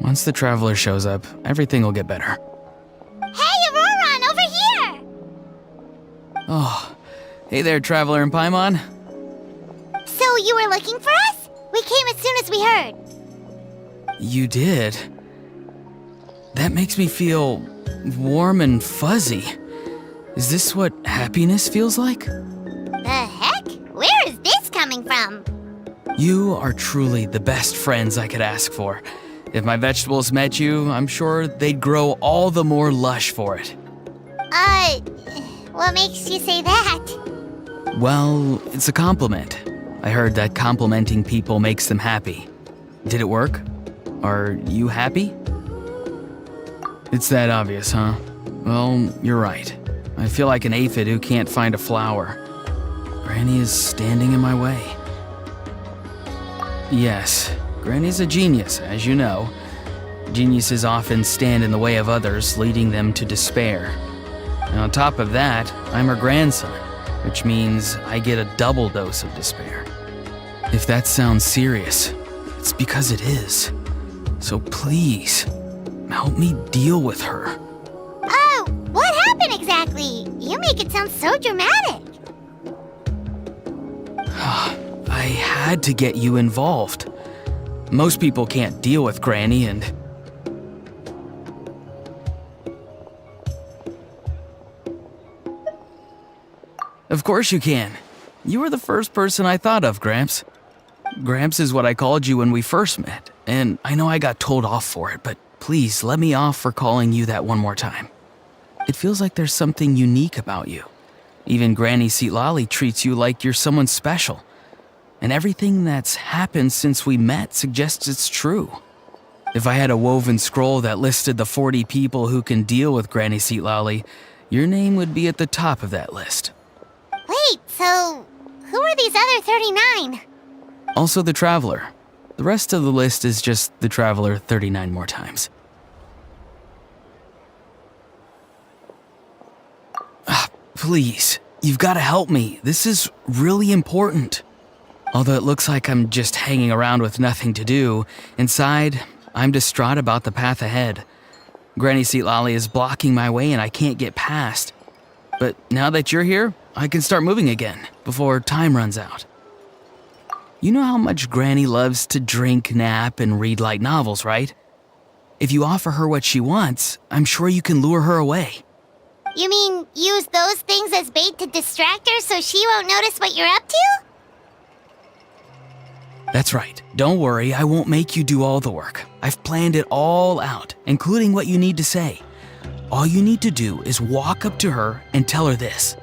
Once the traveler shows up, everything will get better. Hey, Auroron, over here! Oh, hey there, traveler in Paimon. So you were looking for us? We came as soon as we heard. You did? That makes me feel warm and fuzzy. Is this what happiness feels like? The heck? Where is this coming from? You are truly the best friends I could ask for. If my vegetables met you, I'm sure they'd grow all the more lush for it. What makes you say that? Well, it's a compliment. I heard that complimenting people makes them happy. Did it work? Are you happy? It's that obvious, huh? Well, you're right. I feel like an aphid who can't find a flower. Granny is standing in my way. Yes, Granny's a genius, as you know. Geniuses often stand in the way of others, leading them to despair. And on top of that, I'm her grandson, which means I get a double dose of despair. If that sounds serious, it's because it is. So please, help me deal with her. Oh, what happened exactly? You make it sound so dramatic. I had to get you involved. Most people can't deal with Granny and... Of course you can. You were the first person I thought of, Gramps. Gramps is what I called you when we first met, and I know I got told off for it, but please let me off for calling you that one more time. It feels like there's something unique about you. Even Granny Seatlali treats you like you're someone special. And everything that's happened since we met suggests it's true. If I had a woven scroll that listed the 40 people who can deal with Granny Seatlali, your name would be at the top of that list. Wait, so who are these other 39? Also the Traveler. The rest of the list is just the Traveler 39 more times. Please, you've got to help me. This is really important. Although it looks like I'm just hanging around with nothing to do, inside, I'm distraught about the path ahead. Granny Seatlali is blocking my way and I can't get past. But now that you're here, I can start moving again, before time runs out. You know how much Granny loves to drink, nap, and read light novels, right? If you offer her what she wants, I'm sure you can lure her away. You mean use those things as bait to distract her so she won't notice what you're up to? That's right. Don't worry, I won't make you do all the work. I've planned it all out, including what you need to say. All you need to do is walk up to her and tell her this.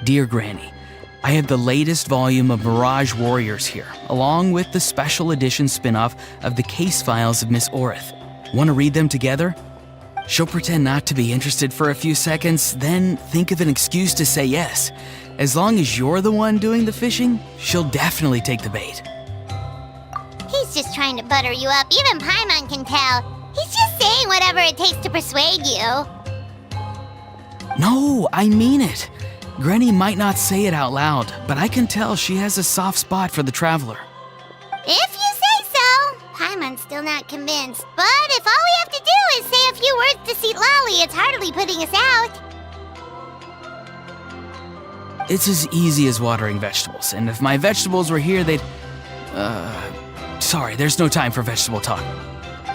Dear Granny, I have the latest volume of Mirage Warriors here, along with the special edition spin-off of the case files of Miss Orith. Want to read them together? She'll pretend not to be interested for a few seconds, then think of an excuse to say yes. As long as you're the one doing the fishing, she'll definitely take the bait. He's just trying to butter you up. Even Paimon can tell. He's just saying whatever it takes to persuade you. No, I mean it. Granny might not say it out loud, but I can tell she has a soft spot for the Traveler. If you say so. Paimon's still not convinced. But if all we have to do is say a few words to Seatlali, it's hardly putting us out. It's as easy as watering vegetables, and if my vegetables were here, they'd... Sorry, there's no time for vegetable talk.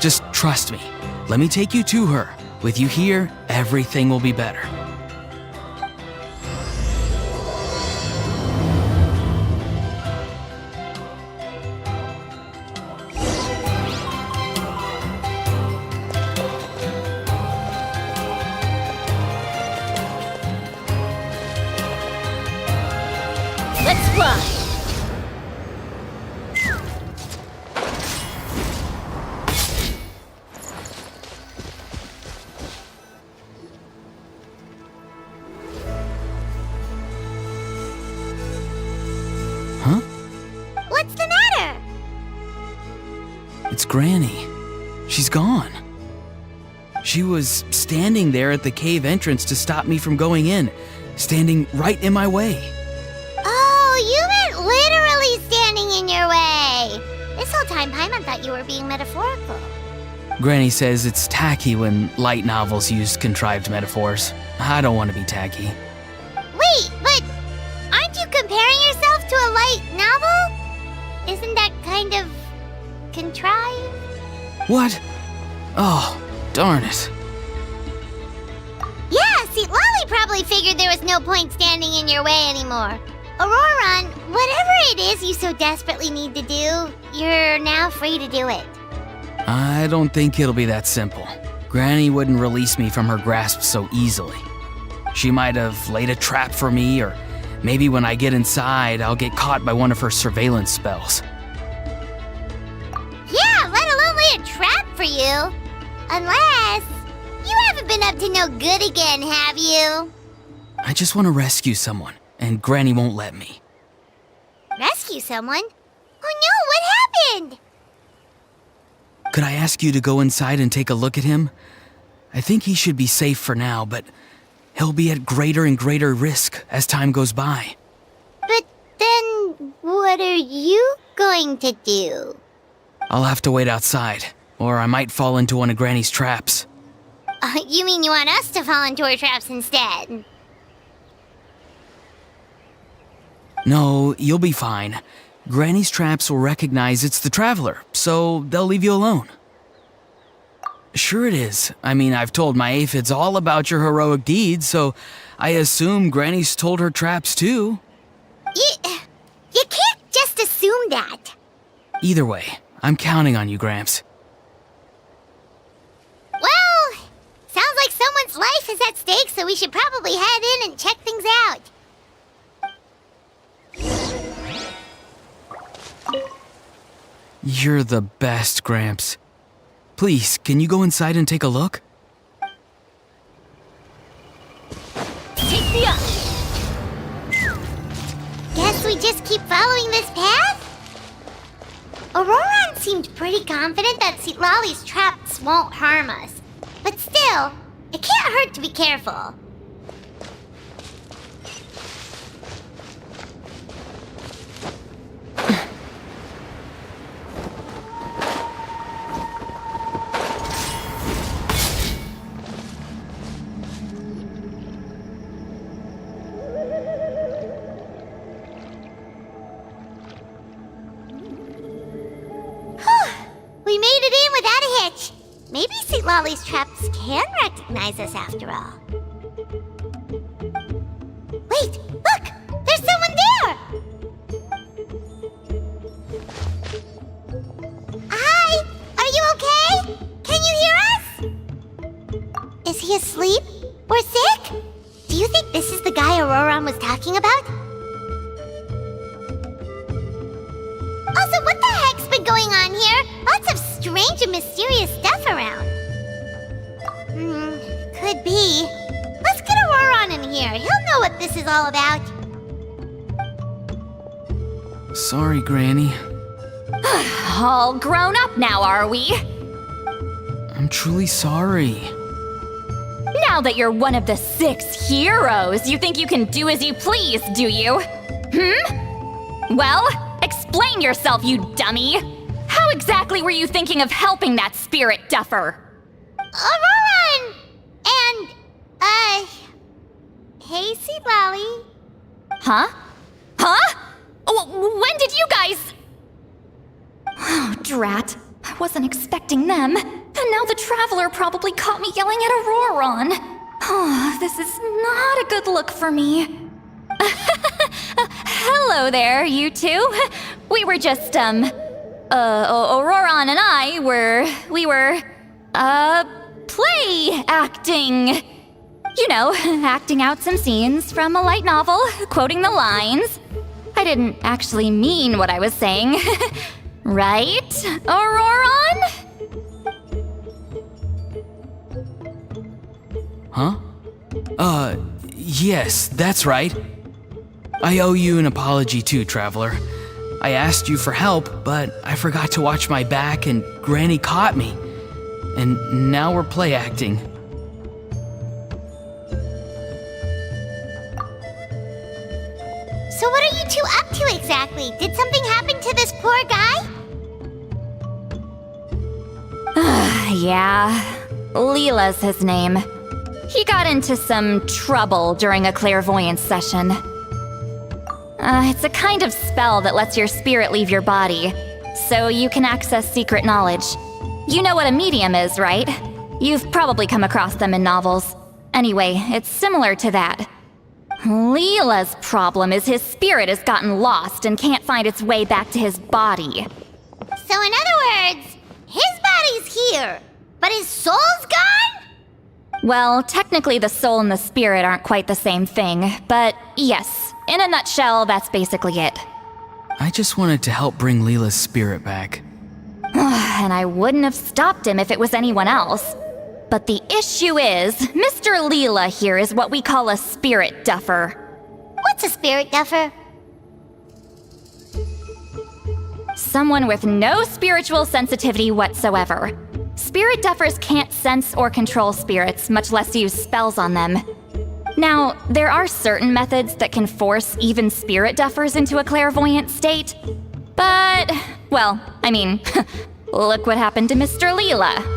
Just trust me. Let me take you to her. With you here, everything will be better. Let's fly! It's Granny. She's gone. She was standing there at the cave entrance to stop me from going in, standing right in my way. Oh, you meant literally standing in your way. This whole time, Paimon thought you were being metaphorical. Granny says it's tacky when light novels use contrived metaphors. I don't want to be tacky. Wait, but aren't you comparing yourself to a light novel? Isn't that kind of contrived? What? Oh, darn it. Yeah, see, Lolly probably figured there was no point standing in your way anymore. Auroron, whatever it is you so desperately need to do, you're now free to do it. I don't think it'll be that simple. Granny wouldn't release me from her grasp so easily. She might have laid a trap for me, or maybe when I get inside, I'll get caught by one of her surveillance spells. Yeah, let alone lay a trap for you. Unless you haven't been up to no good again, have you? I just want to rescue someone, and Granny won't let me. Rescue someone? Oh no, what happened? Could I ask you to go inside and take a look at him? I think he should be safe for now, but he'll be at greater and greater risk as time goes by. But then, what are you going to do? I'll have to wait outside, or I might fall into one of Granny's traps. You mean you want us to fall into her traps instead? No, you'll be fine. Granny's traps will recognize it's the Traveler, so they'll leave you alone. Sure it is. I mean, I've told my aphids all about your heroic deeds, so I assume Granny's told her traps too. You can't just assume that. Either way, I'm counting on you, Gramps. Well, sounds like someone's life is at stake, so we should probably head in and check things out. You're the best, Gramps. Please, can you go inside and take a look? Take me up. Guess we just keep following this path? Auroron seemed pretty confident that Lolly's traps won't harm us. But still, it can't hurt to be careful. We made it in without a hitch. Maybe St. Lolly's traps can recognize us after all. Wait, look! There's someone there! Hi! Are you okay? Can you hear us? Is he asleep? Or sick? Do you think this is the guy Auroron was talking about? Also, what the heck's been going on here? Lots of strange and mysterious stuff around. Could be. Let's get Auroron in here. He'll know what this is all about. Sorry, Granny. All grown up now, are we? I'm truly sorry. Now that you're one of the 6 heroes, you think you can do as you please, do you? Well, explain yourself, you dummy! How exactly were you thinking of helping that spirit duffer? Auroron! And, hey, St. Lolly. Huh? When did you guys... Oh, drat. I wasn't expecting them. And now the Traveler probably caught me yelling at Auroron. Oh, this is not a good look for me. Hello there, you two. We were just, Auroron and I we were, play acting. You know, acting out some scenes from a light novel, quoting the lines. I didn't actually mean what I was saying. Right, Auroron? Huh? Yes, that's right. I owe you an apology too, Traveler. I asked you for help, but I forgot to watch my back and Granny caught me. And now we're play acting. So what are you two up to exactly? Did something happen to this poor guy? Yeah, Leela's his name. He got into some trouble during a clairvoyance session. It's a kind of spell that lets your spirit leave your body, so you can access secret knowledge. You know what a medium is, right? You've probably come across them in novels. Anyway, it's similar to that. Leela's problem is his spirit has gotten lost and can't find its way back to his body. So in other words, his body's here, but his soul's gone? Well, technically the soul and the spirit aren't quite the same thing, but yes, in a nutshell, that's basically it. I just wanted to help bring Leela's spirit back. And I wouldn't have stopped him if it was anyone else. But the issue is, Mr. Leela here is what we call a spirit duffer. What's a spirit duffer? Someone with no spiritual sensitivity whatsoever. Spirit duffers can't sense or control spirits, much less use spells on them. Now, there are certain methods that can force even spirit duffers into a clairvoyant state. But, well, I mean, look what happened to Mr. Leela.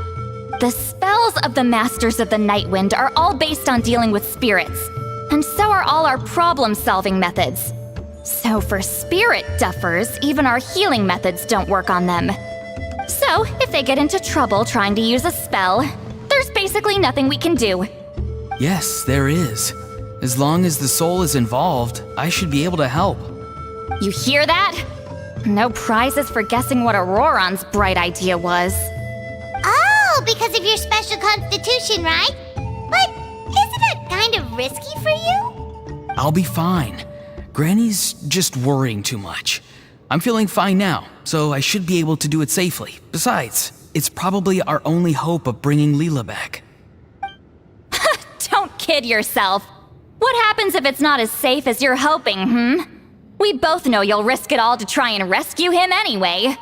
The spells of the Masters of the Nightwind are all based on dealing with spirits, and so are all our problem-solving methods. So for spirit duffers, even our healing methods don't work on them. So, if they get into trouble trying to use a spell, there's basically nothing we can do. Yes, there is. As long as the soul is involved, I should be able to help. You hear that? No prizes for guessing what Auroron's bright idea was. Oh, because of your special constitution, right? But isn't it kind of risky for you? I'll be fine. Granny's just worrying too much. I'm feeling fine now, so I should be able to do it safely. Besides, it's probably our only hope of bringing Leela back. Don't kid yourself. What happens if it's not as safe as you're hoping, We both know you'll risk it all to try and rescue him anyway.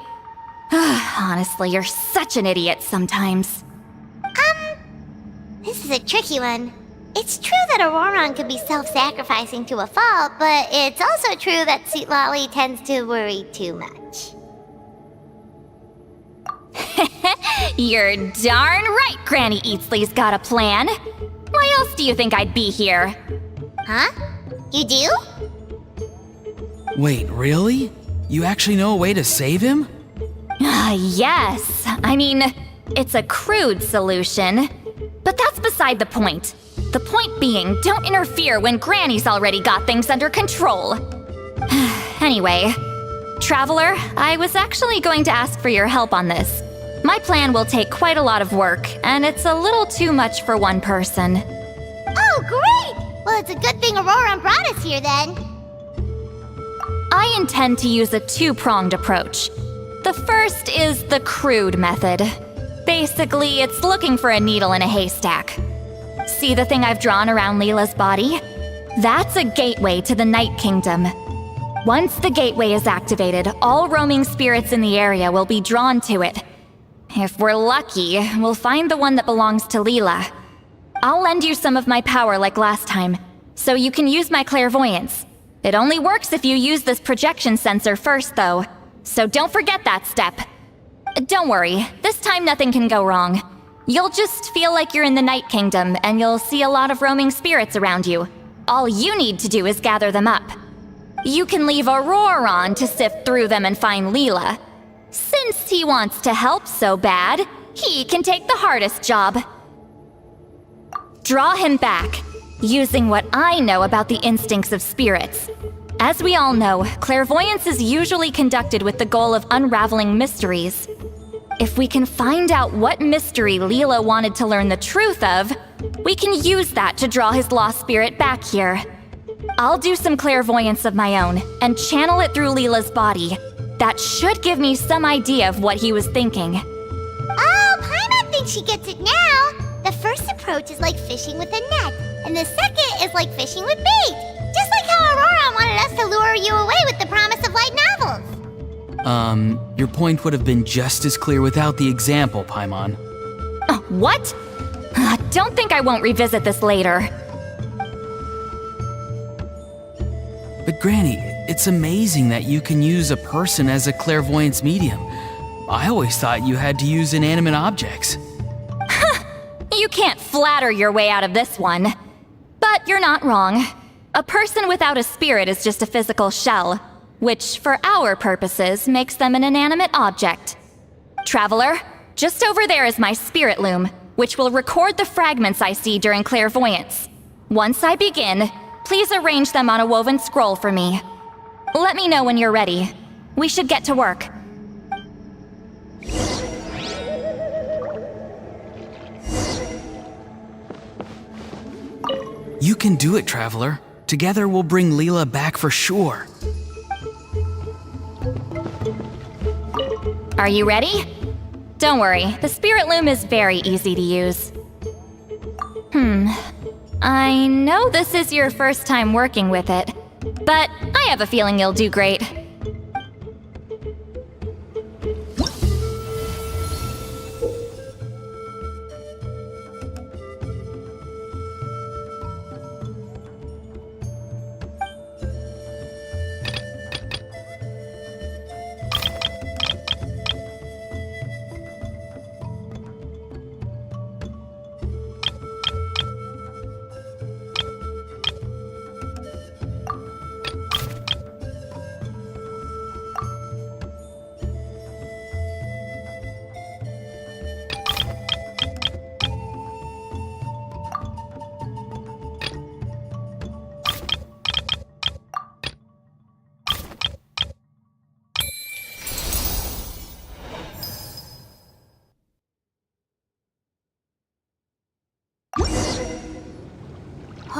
Honestly, you're such an idiot sometimes. This is a tricky one. It's true that Auroron could be self-sacrificing to a fault, but it's also true that Seatlolly tends to worry too much. You're darn right Granny Eatsley's got a plan. Why else do you think I'd be here? Huh? You do? Wait, really? You actually know a way to save him? Yes. I mean, it's a crude solution. But that's beside the point. The point being, don't interfere when Granny's already got things under control. Anyway, Traveler, I was actually going to ask for your help on this. My plan will take quite a lot of work, and it's a little too much for one person. Oh, great! Well, it's a good thing Auroron brought us here then. I intend to use a two-pronged approach. The first is the crude method. Basically, it's looking for a needle in a haystack. See the thing I've drawn around Leela's body? That's a gateway to the Night Kingdom. Once the gateway is activated, all roaming spirits in the area will be drawn to it. If we're lucky, we'll find the one that belongs to Leela. I'll lend you some of my power like last time, so you can use my clairvoyance. It only works if you use this projection sensor first, though, so don't forget that step. Don't worry, this time nothing can go wrong. You'll just feel like you're in the Night Kingdom, and you'll see a lot of roaming spirits around you. All you need to do is gather them up. You can leave Auroron to sift through them and find Leela. Since he wants to help so bad, he can take the hardest job. Draw him back, using what I know about the instincts of spirits. As we all know, clairvoyance is usually conducted with the goal of unraveling mysteries. If we can find out what mystery Leela wanted to learn the truth of, we can use that to draw his lost spirit back here. I'll do some clairvoyance of my own and channel it through Leela's body. That should give me some idea of what he was thinking. Oh, Paimon thinks she gets it now. The first approach is like fishing with a net, and the second is like fishing with bait. Just like how Auroron wanted us to lure you away with the promise of light novels. Your point would have been just as clear without the example, Paimon. What? Don't think I won't revisit this later. But Granny, it's amazing that you can use a person as a clairvoyance medium. I always thought you had to use inanimate objects. You can't flatter your way out of this one. But you're not wrong. A person without a spirit is just a physical shell, which, for our purposes, makes them an inanimate object. Traveler, just over there is my spirit loom, which will record the fragments I see during clairvoyance. Once I begin, please arrange them on a woven scroll for me. Let me know when you're ready. We should get to work. You can do it, Traveler. Together we'll bring Leela back for sure. Are you ready? Don't worry, the spirit loom is very easy to use. I know this is your first time working with it, but I have a feeling you'll do great.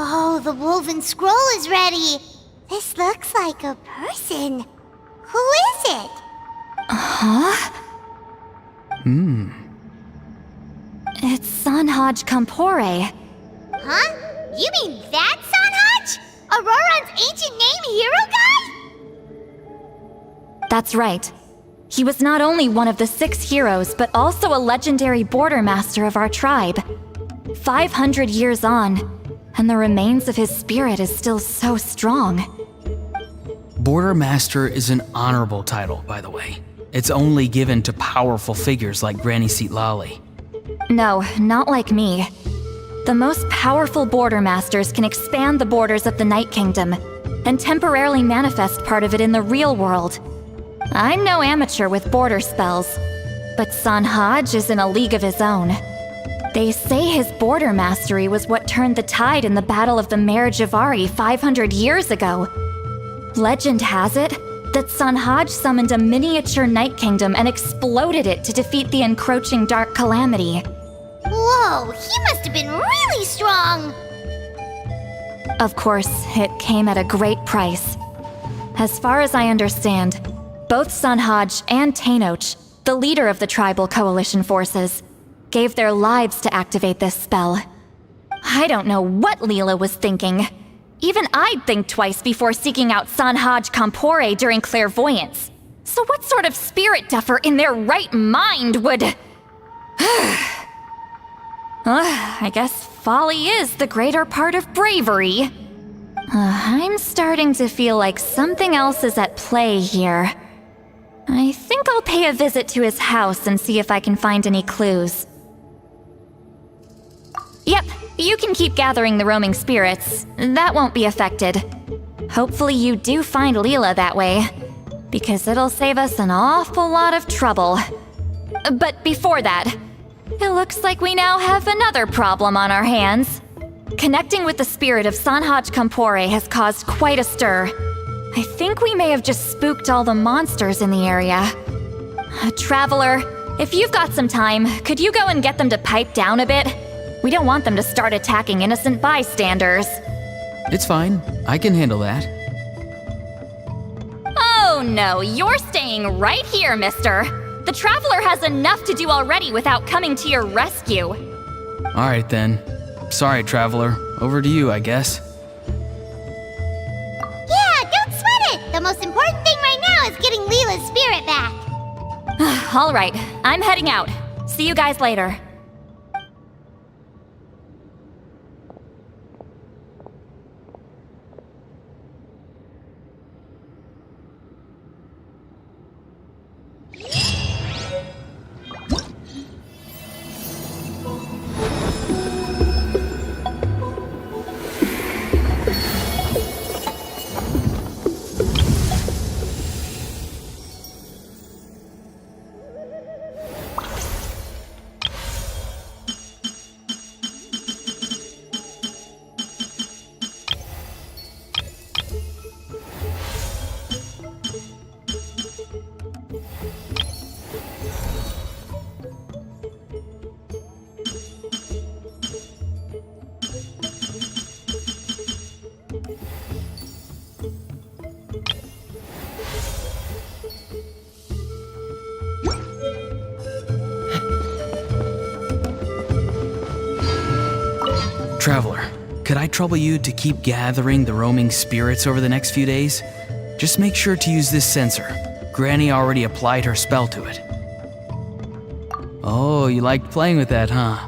Oh, the woven scroll is ready. This looks like a person. Who is it? It's Sanhaj Kampore. Huh? You mean that Sanhaj? Auroran's ancient name hero guy? That's right. He was not only one of the 6 heroes, but also a legendary border master of our tribe. 500 years on, and the remains of his spirit is still so strong. Border Master is an honorable title, by the way. It's only given to powerful figures like Granny Seatlali. No, not like me. The most powerful border masters can expand the borders of the Night Kingdom and temporarily manifest part of it in the real world. I'm no amateur with border spells, but Sanhaj is in a league of his own. They say his border mastery was what turned the tide in the Battle of the Mare Javari 500 years ago. Legend has it that Sanhaj summoned a miniature Night Kingdom and exploded it to defeat the encroaching Dark Calamity. Whoa, he must have been really strong! Of course, it came at a great price. As far as I understand, both Sanhaj and Tainoch, the leader of the tribal coalition forces, gave their lives to activate this spell. I don't know what Leela was thinking. Even I'd think twice before seeking out Sanhaj Kampore during clairvoyance. So what sort of spirit duffer in their right mind would... I guess folly is the greater part of bravery. I'm starting to feel like something else is at play here. I think I'll pay a visit to his house and see if I can find any clues. Yep, you can keep gathering the roaming spirits. That won't be affected. Hopefully you do find Leela that way, because it'll save us an awful lot of trouble. But before that, it looks like we now have another problem on our hands. Connecting with the spirit of Sanhaj Kampore has caused quite a stir. I think we may have just spooked all the monsters in the area. Traveler, if you've got some time, could you go and get them to pipe down a bit? We don't want them to start attacking innocent bystanders. It's fine. I can handle that. Oh no, you're staying right here, mister. The Traveler has enough to do already without coming to your rescue. All right then. Sorry, Traveler. Over to you, I guess. Yeah, don't sweat it! The most important thing right now is getting Leela's spirit back. All right, I'm heading out. See you guys later. Traveler, could I trouble you to keep gathering the roaming spirits over the next few days? Just make sure to use this sensor. Granny already applied her spell to it. Oh, you liked playing with that, huh?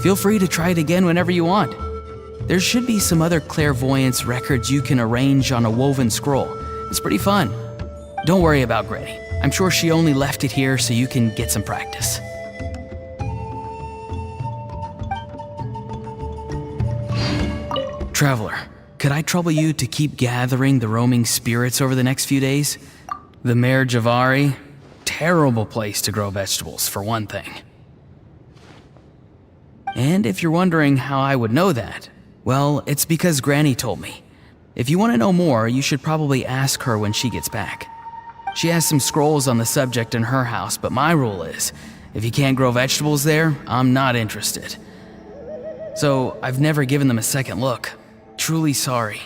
Feel free to try it again whenever you want. There should be some other clairvoyance records you can arrange on a woven scroll. It's pretty fun. Don't worry about Granny. I'm sure she only left it here so you can get some practice. Traveler, could I trouble you to keep gathering the roaming spirits over the next few days? The Mare Javari? Terrible place to grow vegetables, for one thing. And if you're wondering how I would know that, well, it's because Granny told me. If you want to know more, you should probably ask her when she gets back. She has some scrolls on the subject in her house, but my rule is, if you can't grow vegetables there, I'm not interested. So I've never given them a second look. Truly sorry.